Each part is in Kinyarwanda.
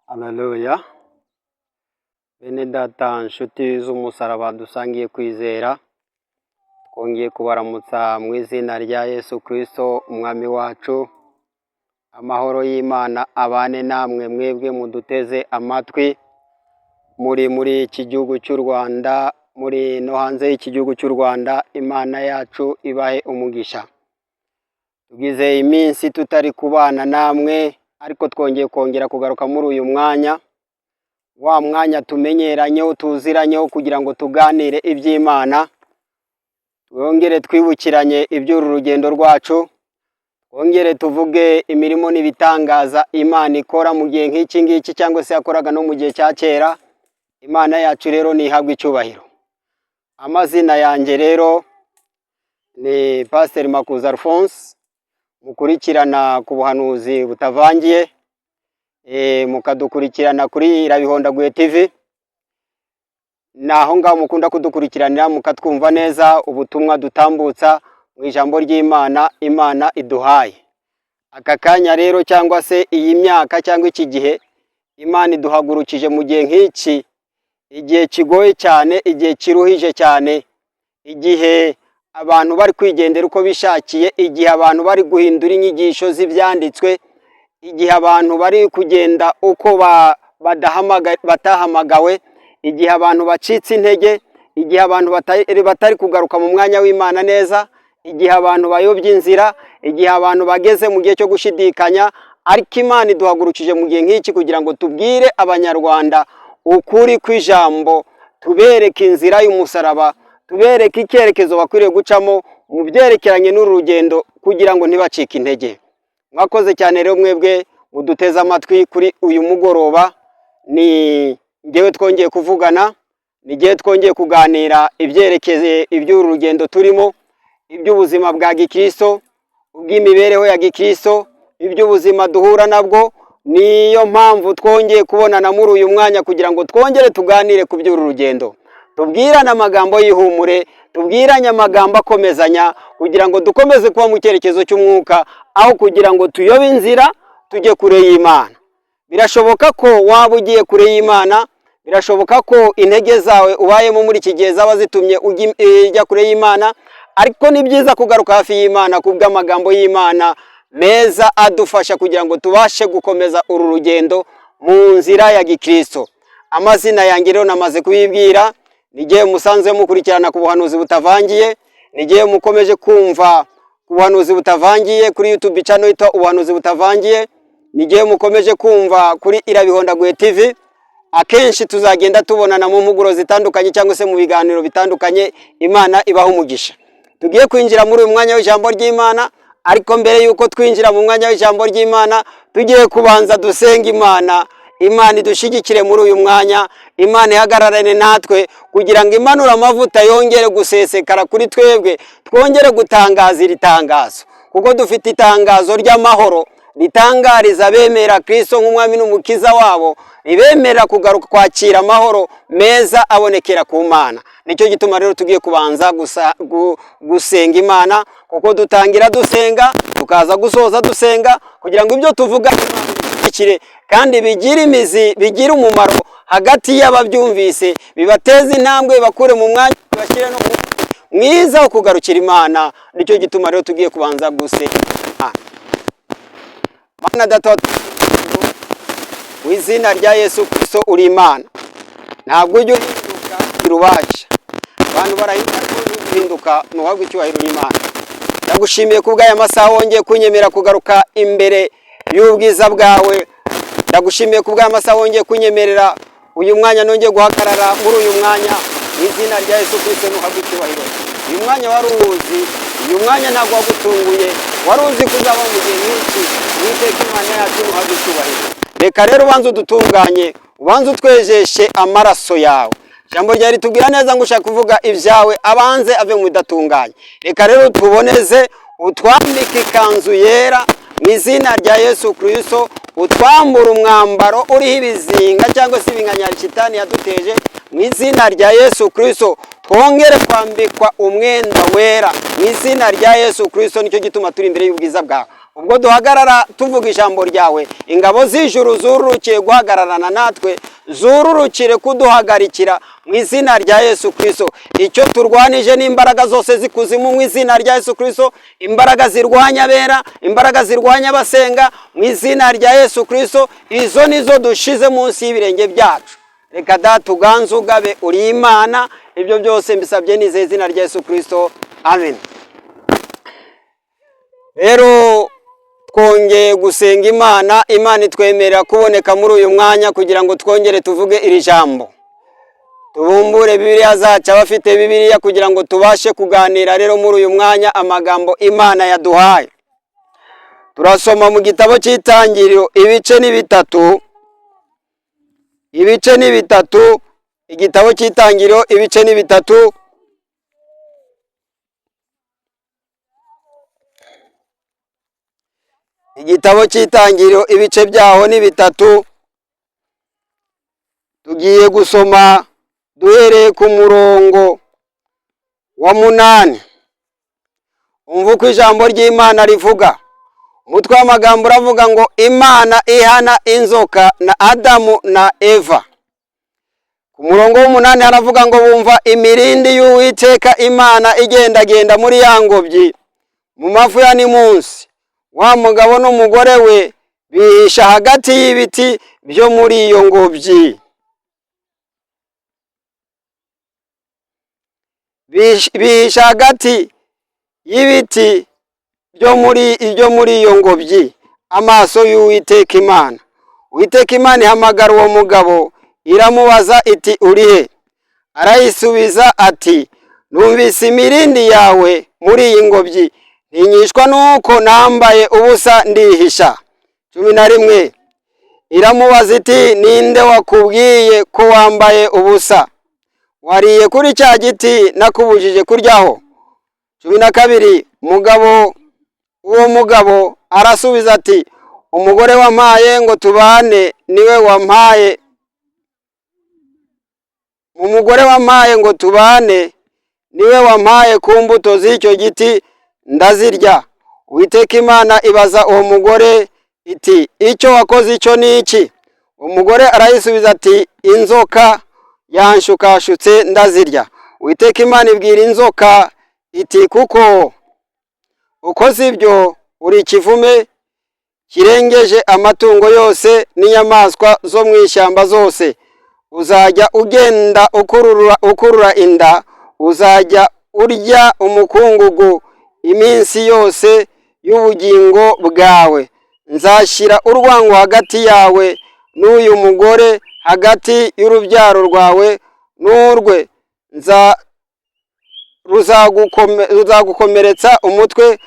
Haleluya. Bene data nshuti z'umusaraba dusangiye kwizera, twongeye kubaramutsa mu izina rya Yesu Kristo umwami wacu. Amahoro y'Imana abane namwe mwebwe muduteze amatwi, muri iki gihugu cy'u Rwanda, muri no hanze y'iki gihugu cy'u Rwanda. Imana yacu ibahe umugisha. Tugize iminsi tutari kubana namwe, ariko twongeye kugaruka muri uyu mwanya, wa mwanya tumenyeranyeho tuziranyeho kugira ngo tuganire iby'Imana, twongere twibukiranye iby'uru rugendo rwacu, twongere tuvuge imirimo n'ibitangaza Imana ikora mu gihe nk'iki ngiki cyangwa se yakoraga no mu gihe cya kera. Imana yacu rero nihabwe icyubahiro. Amazina yanjye rero ni Pastor Makuza Alphonse, mukurikirana ku buhanuzi butavangiye, mukadukurikirana kuri Irabihondaguye TV. Naho ngaho mukunda kudukurikiranira mukatwumva neza ubutumwa dutambutsa mu ijambo ry'Imana Imana iduhaye. Aka kanya rero cyangwa se iyi myaka cyangwa iki gihe Imana iduhagurukije mu gihe nk'iki, igihe kigoye cyane, igihe kiruhije cyane, igihe abantu bari kwigendera uko bishakiye, igihe abantu bari guhindura inyigisho z'ibyanditswe, igihe abantu bari kugenda uko batahamagawe, igihe abantu bacitse intege, igihe abantu batari kugaruka mu mwanya w'Imana neza, igihe abantu bayobye inzira, igihe abantu bageze mu gihe cyo gushidikanya. Ariko Imana iduhagurukije mu gihe nk'iki kugira ngo tubwire abanyarwanda ukuri kw'ijambo, tubereke inzira y'umusaraba, tubereke icyerekezo bakwiriye gucamo mu byerekeranye n'uru rugendo kugira ngo ntibacike intege. Mwakoze cyane rero mwebwe muduteze amatwi kuri uyu mugoroba. Ni ngewe twongeye kuvugana, ni ngewe twongeye kuganira ibyerekeye iby'uru rugendo turimo, iby'ubuzima bwa gikristo, ubw'imibereho ya gikristo, iby'ubuzima duhura nabwo. Niyo mpamvu twongeye kubonana muri uyu mwanya kugira ngo twongere tuganire ku by'uru rugendo, tubwirane amagambo y'ihumure, tubwiranye amagambo akomezanya kugira ngo dukomeze kuba mu cyerekezo cy'umwuka, aho kugira ngo tuyobe inzira tujye kure y'Imana. Birashoboka ko waba ugiye kure y'Imana, birashoboka ko intege zawe ubayemo muri iki gihe zaba zitumye ujya kure y'Imana, ariko ni byiza kugaruka hafi y'Imana kubw'amagambo y'Imana meza adufasha kugira ngo tubashe gukomeza uru rugendo mu nzira ya gikristo. Amazina yanjye rero namaze kubibwira, nigiye musanze mukurikirana ku buhanuzi butavangiye, nigiye mukomeje kumva ku buhanuzi butavangiye kuri YouTube channel yitwa ubuhanuzi butavangiye, nigiye mukomeje kumva kuri Irabihondaguye TV. Akenshi tuzagenda tubonana mu mpuguro zitandukanye cyangwa se mu biganiro bitandukanye. Imana ibaho umugisha. Tugiye kwinjira muri uyu mwanya w'ijambo ry'Imana, ariko mbere yuko twinjira mu mwanya w'ijambo ry'Imana, tugiye kubanza dusenga Imana. Imana idushigikire muri uyu mwanya, Imana ihagararane natwe kugira ngo imanure amavuta yongere gusesekara kuri twebwe, twongere gutangaza iri tangazo, kuko dufite itangazo ry'amahoro ritangariza bemera Kristo nk'umwami n'umukiza wabo, ibemera kugaruka kwakira amahoro meza abonekera ku Mana. Nicyo gituma rero tugiye kubanza gusenga Imana, kuko dutangira dusenga tukaza gusoza dusenga, kugira ngo ibyo tuvuga Imana kandi bigira imizi, bigira umumaro hagati y'ababyumvise, bibateze intambwe, bakure mu mwanya, bashyire no mwiza wo kugarukira Imana. Nicyo gituma rero tugiye kubanza gusenga. Mana Data mu izina rya Yesu Kristo uri Imana, ntabwo ujya uhinduka irubasha, abantu barahinduka muhabwe icyubahiro n'Imana. Ndagushimiye kubw'aya masaha wongeye kunyemera kugaruka imbere y'ubwiza bwawe. Ndagushimiye kubw'aya masaha wongeye kunyemerera uyu mwanya nongeye guhagarara muri uyu mwanya mu izina rya Yesu Kristo muhabwe icyubahiro. Uyu mwanya wari uwuzi, uyu mwanya ntabwo wagutunguye, wari uzi kuzaba mu gihe nk'iki. Uwiteka Imana yacu muhabwe icyubahiro. Reka rero ubanze udutunganye, ubanze utwejeshe amaraso yawe. Ijambo ryawe ritubwira neza ngo ushaka kuvuga ibyawe abanze ave mu bidatunganye. Reka rero tuboneze, utwambike ikanzu yera mu izina rya Yesu Kristo, utwambura umwambaro uriho ibizinga cyangwa se ibinkanyari shitani yaduteje mu izina rya Yesu Kristo. Twongere kwambikwa umwenda wera mu izina rya Yesu Kristo. Nicyo gituma turi imbere y'ubwiza bwawe. ubwo duhagarara tuvuga ijambo ryawe, ingabo z'ijuru zururukiye guhagararana natwe, zururukire kuduhagarikira mu izina rya Yesu Kristo. Icyo turwanije n'imbaraga zose zikuzimu mu izina rya Yesu Kristo, imbaraga zirwanya abera, imbaraga zirwanya abasenga mu izina rya Yesu Kristo, izo nizo dushize munsi y'ibirenge byacu. Reka data uganze ugabe, uri Imana. Ibyo byose mbisabye nizeye izina rya Yesu Kristo, amen. Rero twongeye gusenga Imana, Imana itwemerera kuboneka muri uyu mwanya kugira ngo twongere tuvuge iri jambo. Tubumbure Bibiliya zacu, abafite Bibiliya, kugira ngo tubashe kuganira rero muri uyu mwanya amagambo Imana yaduhaye. Turasoma mu gitabo cy'Itangiriro ibice ni bitatu. Igitabo cy'Itangiriro ibice ni bitatu. Igitabo cy'Itangiriro ibice byaho ni bitatu. Tugiye gusoma duhereye ku murongo wa 8. Umva uko ijambo ry'Imana rivuga. Umutwe w'amagambo uravuga ngo Imana ihana inzoka na Adamu na Eva. Ku murongo w'8 haravuga ngo bumva imirindi y'Uwiteka Imana igendagenda muri ya ngobyi mu mafu ya nimunsi. Wa mugabo n'umugore we bihisha hagati y'ibiti byo muri iyo ngobyi. Bihisha hagati y'ibiti byo muri iyo ngobyi amaso y'Uwiteka Imana. Uwiteka Imana ihamagara uwo mugabo, iramubaza iti urihe? Arayisubiza ati numvise imirindi yawe muri iyi ngobyi, ntinyishwa nuko nambaye ubusa ndihisha. 11. Iramubaza iti ninde wakubwiye ko wambaye ubusa? Wariye kuri cya giti nakubujije kuryaho? 12. Uwo mugabo arasubiza ati umugore wampaye ngo tubane niwe wampaye. Umugore wampaye ngo tubane niwe wampaye ku mbuto z'icyo giti ndazirya. Uwiteka Imana ibaza uwo mugore iti icyo wakoze icyo ni iki? Umugore arayisubiza ati inzoka yanshukashutse ndazirya. Uwiteka Imana ibwira inzoka iti kuko ukoze ibyo uri ikivume kirengeje amatungo yose n'inyamaswa zo mu ishyamba zose. Uzajya ugenda ukurura inda, uzajya urya umukungugu iminsi yose y'ubugingo bwawe. Nzashyira urwango hagati yawe n'uyu mugore, hagati y'urubyaro rwawe n'urwe. Ruzagukomeretsa umutwe,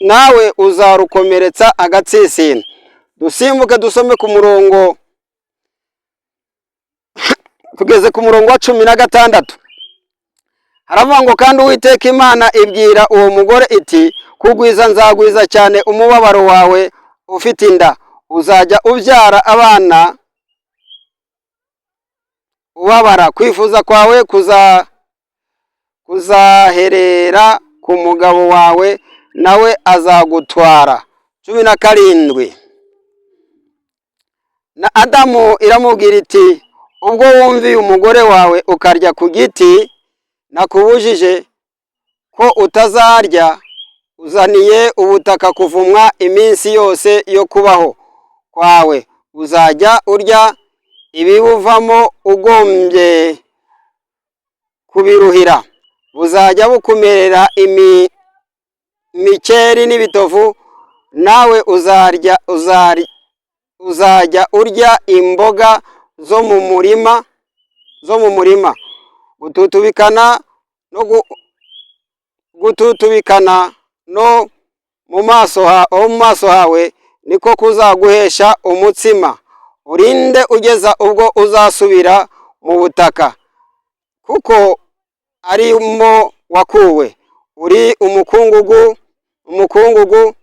nawe uzarukomeretsa agatsitsino. Dusimbuke dusome ku murongo, tugeze ku murongo wa 16. Haravuga ngo kandi Uwiteka Imana ibwira uwo mugore iti kugwiza nzagwiza cyane umubabaro wawe ufite inda, uzajya ubyara abana ubabara. Kwifuza kwawe kuzaherera ku mugabo wawe, nawe azagutwara. 17. Na Adamu iramubwira iti ubwo wumviye umugore wawe ukarya ku giti nakubujije ko utazarya, uzaniye ubutaka kuvumwa iminsi yose yo kubaho kwawe. Uzajya urya ibibuvamo ugombye kubiruhira. Buzajya bukumerera imikeri n'ibitovu, nawe uzajya urya imboga zo mu murima. Gututubikana no mu maso hawe niko kuzaguhesha umutsima. Urinde ugeza ubwo uzasubira mu butaka, kuko arimo wakuwe. Uri umukungugu mu mukungugu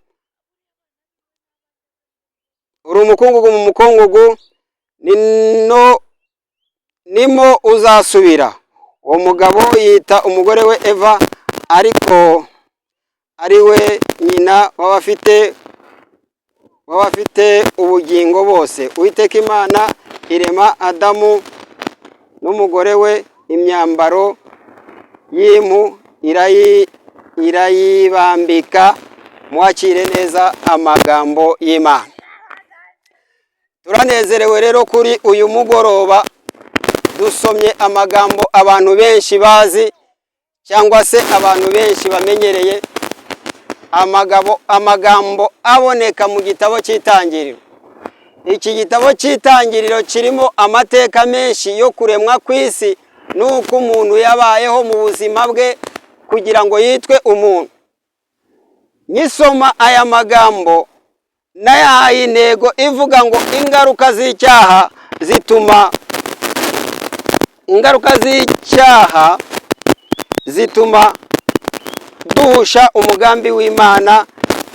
nimo uzasubira. Uwo mugabo yita umugore we Eva, ariko ari we nyina w'abafite ubugingo bose. Uwiteka Imana irema Adamu n'umugore we, imyambaro y'impu irayibambika. Mwakire neza amagambo y'Imana. Turanezerewe rero kuri uyu mugoroba, dusomye amagambo abantu benshi bazi cyangwa se abantu benshi bamenyereye, amagambo aboneka mu gitabo cy'Itangiriro. Iki gitabo cy'Itangiriro kirimo amateka menshi yo kuremwa kw'isi n'uko umuntu yabayeho mu buzima bwe kugira ngo yitwe umuntu. Nyisoma aya magambo nayahaye intego ivuga ngo ingaruka zituma duhusha umugambi w'Imana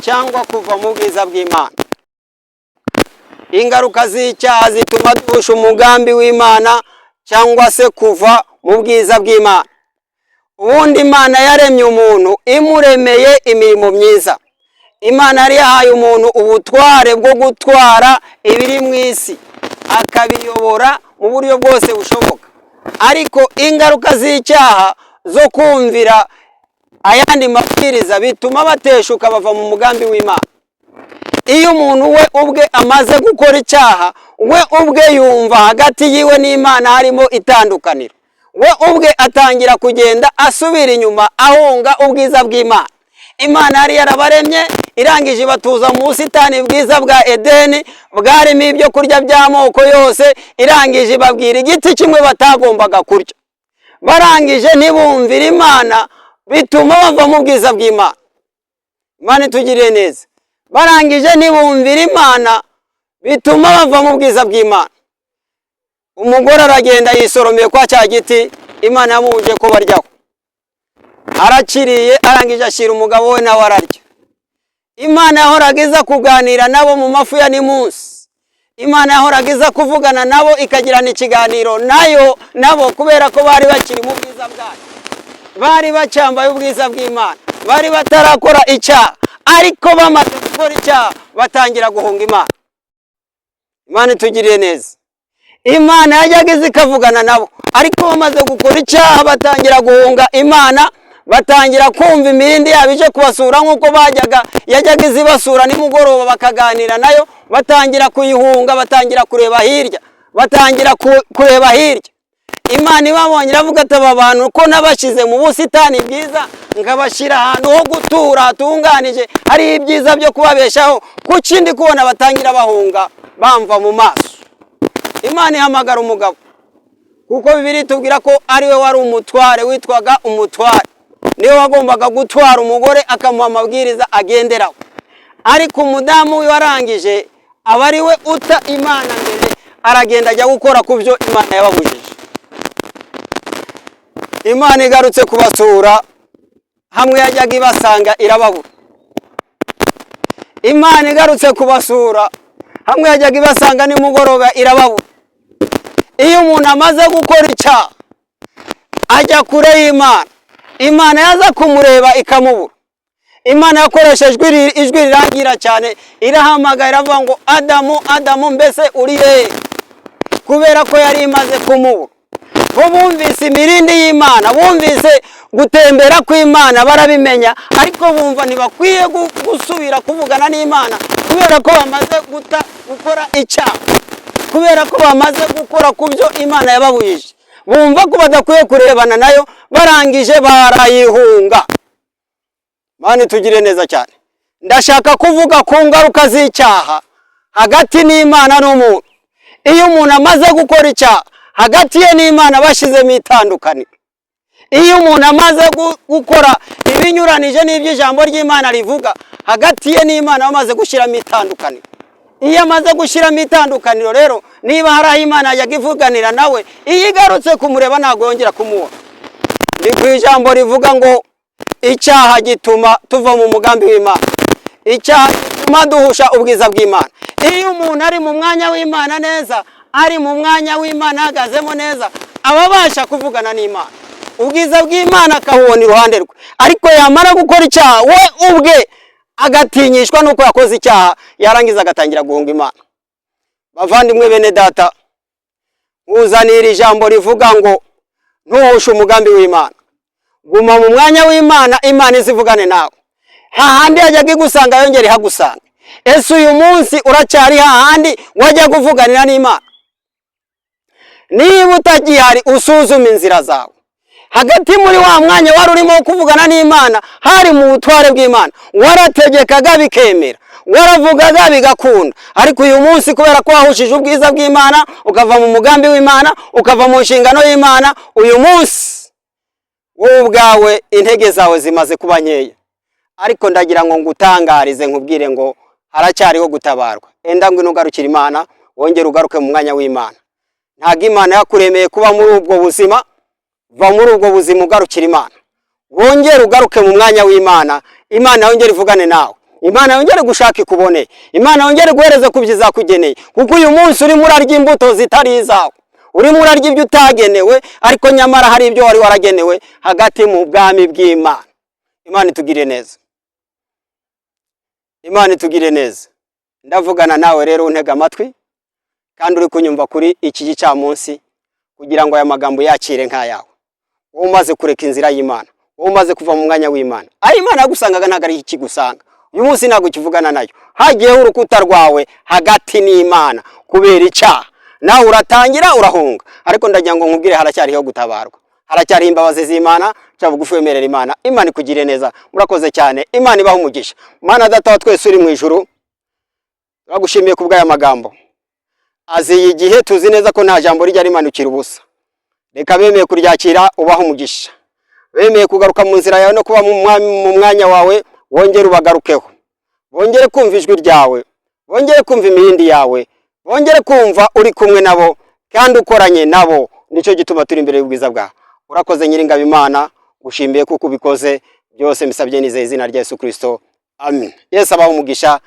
cyangwa kuva mu bwiza bw'Imana. Ingaruka z'icyaha zituma duhusha umugambi w'Imana cyangwa se kuva mu bwiza bw'Imana. Ubundi Imana yaremye umuntu imuremeye imirimo myiza. Imana yari yahaye umuntu ubutware bwo gutwara ibiri mu isi, akabiyobora mu buryo bwose bushoboka. Ariko ingaruka z'icyaha zo kumvira ayandi mabwiriza bituma bateshuka bava mu mugambi w'Imana. Iyo umuntu we ubwe amaze gukora icyaha, we ubwe yumva hagati yiwe n'Imana harimo itandukaniro. We ubwe atangira kugenda asubira inyuma ahunga ubwiza bw'Imana. Imana yari yarabaremye, irangije ibatuza mu busitani bwiza bwa Edeni bwarimo ibyo kurya by'amoko yose, irangije ibabwira igiti kimwe batagombaga kurya. Barangije ntibumvira Imana, bituma bava mu bwiza bw'Imana. Imana itugirire neza. Barangije ntibumvira Imana, bituma bava mu bwiza bw'Imana. Umugore aragenda yisoromeye kwa cya giti Imana yamubujije ko baryaho. Arakiriye, arangije ashyira umugabo we nawe ararya. Imana yahoraga iza kuganira nabo mu mafu ya nimunsi. Imana yahoraga iza kuvugana nabo, ikagirana ikiganiro nabo kubera ko bari bakiri mu bwiza bwayo. Bari bacyambaye ubwiza bw'Imana, bari batarakora icyaha, ariko bamaze gukora icyaha batangira guhunga Imana. Imana itugirire neza. Imana yajyaga iza ikavugana nabo, ariko bamaze gukora icyaha batangira guhunga Imana, batangira kumva imirindi yabo ije kubasura nk'uko yajyaga izibasura nimugoroba bakaganira nayo, batangira kuyihunga, batangira kureba hirya. Imana ibabonye iravuga ati aba bantu ko nabashyize mu busitani bwiza, nkabashyira ahantu ho gutura hatunganije, hari ibyiza byo kubabeshaho, kuki ndi kubona batangira bahunga bamva mu maso. Imana ihamagara umugabo, kuko Bibiliya itubwira ko ari we wari umutware, witwaga umutware. Niwe wagombaga gutwara umugore akamuha amabwiriza agenderaho. Ariko umudamu we warangije aba ari we uta Imana mbere, aragenda ajya gukora ku byo Imana yababujije. Imana igarutse kubasura, hamwe yajyaga ibasanga irababura. Imana igarutse kubasura, hamwe yajyaga ibasanga nimugoroba irababura. Iyo umuntu amaze gukora icyaha ajya kure y'Imana, Imana yaza kumureba ikamubura. Imana yakoresheje ijwi rirangira cyane, irahamagara iravuga ngo Adamu, Adamu, mbese uri hehe? Kubera ko yari imaze kumubura. Bo bumvise imirindi y'Imana, bumvise gutembera kw'Imana, barabimenya, ariko bumva ntibakwiye gusubira kuvugana n'Imana kubera ko bamaze gukora icyaha, kubera ko bamaze gukora ku byo Imana yababujije. Bumva ko badakwiye kurebana nayo, barangije barayihunga. Imana itugire neza cyane. Ndashaka kuvuga ku ngaruka z'icyaha hagati n'Imana n'umuntu. Iyo umuntu amaze gukora icyaha, hagati ye n'Imana bashyizemo itandukaniro. Iyo umuntu amaze gukora ibinyuranije n'iby'ijambo ry'Imana rivuga, hagati ye n'Imana bamaze gushyiramo itandukaniro. Iyo amaze gushyiramo itandukaniro rero, niba hari aho Imana yajyaga ivuganira nawe, iyo igarutse kumureba ntabwo yongera kumuha. Ni ku ijambo rivuga ngo icyaha gituma tuva mu mugambi w'Imana. Icyaha gituma duhusha ubwiza bw'Imana. Iyo umuntu ari mu mwanya w'Imana neza, ari mu mwanya w'Imana ahagazemo neza, ababasha kuvugana n'Imana. ubwiza bw'Imana akabubona iruhande rwe, ariko yamara gukora icyaha we ubwe agatinyishwa nuko yakoze icyaha, yarangiza agatangira guhunga Imana. Bavandimwe bene data, uzanira ijambo rivuga ngo ntuhushe umugambi w'Imana, guma mu mwanya w'Imana, Imana izivugane nawe. Hahandi yajyaga igusanga yongera ihagusanga. Ese uyu munsi uracyari hahandi wajya kuvuganira n'Imana? Niba utagihari usuzume inzira zawe. Hagati muri wa mwanya wari urimo kuvugana n'Imana hari mu butware bw'Imana, warategekaga bikemera, waravugaga bigakunda, ariko uyu munsi kubera ko wahushije ubwiza bw'Imana, ukava mu mugambi w'Imana, ukava mu nshingano y'Imana, uyu munsi wowe ubwawe intege zawe zimaze kuba nkeya. Ariko ndagira ngo ngutangarize nkubwire ngo haracyariho gutabarwa. Enda ngwino ugarukira Imana, wongere ugaruke mu mwanya w'Imana. Ntago Imana yakuremeye kuba muri ubwo buzima, va muri ubwo buzima ugarukira Imana, wongere ugaruke mu mwanya w'Imana. Imana yongere ivugane nawe, Imana yongere gushaka ikubone, Imana yongere guhereza kubyiza kugeneye, kuko uyu munsi urimo urarya imbuto zitari izawe, urimo urarya ibyo utagenewe, ariko nyamara hari ibyo wari waragenewe hagati mu bwami bw'Imana. Imana itugire neza, Imana itugire neza. Ndavugana nawe rero untega amatwi kandi uri kunyumva kuri iki gicamunsi, kugira ngo aya magambo yakire nk'ayawe. Wowe umaze kureka inzira y'Imana, wowe umaze kuva mu mwanya w'Imana, aho Imana yagusangaga ntago ari ikigusanga. Uyu munsi ntago ukivugana nayo, hagiyeho urukuta rwawe hagati n'Imana kubera icyaha, nawe uratangira urahunga. Ariko ndagira ngo nkubwire haracyariho gutabarwa, haracyari imbabazi z'Imana. Cya bugufi wemerera Imana, Imana ikugire neza. Murakoze cyane, Imana ibaha umugisha. Mana Data wa twese uri mu ijuru, turagushimiye kubw'aya magambo. Aziye igihe tuzi neza ko nta jambo rijya rimanukira ubusa. Reka bemeye kuryakira ubaha umugisha, bemeye kugaruka mu nzira yawe no kuba mu mwanya wawe, wongere ubagarukeho, bongere kumva ijwi ryawe, bongere kumva imihindi yawe, bongere kumva uri kumwe nabo kandi ukoranye nabo. Nicyo gituma turi imbere y'ubwiza bwawe. Urakoze Nyiringabo Imana, gushimiye kuko ubikoze byose. Mbisabye nizeye izina rya Yesu Kristo, amen. Yesu abaha umugisha.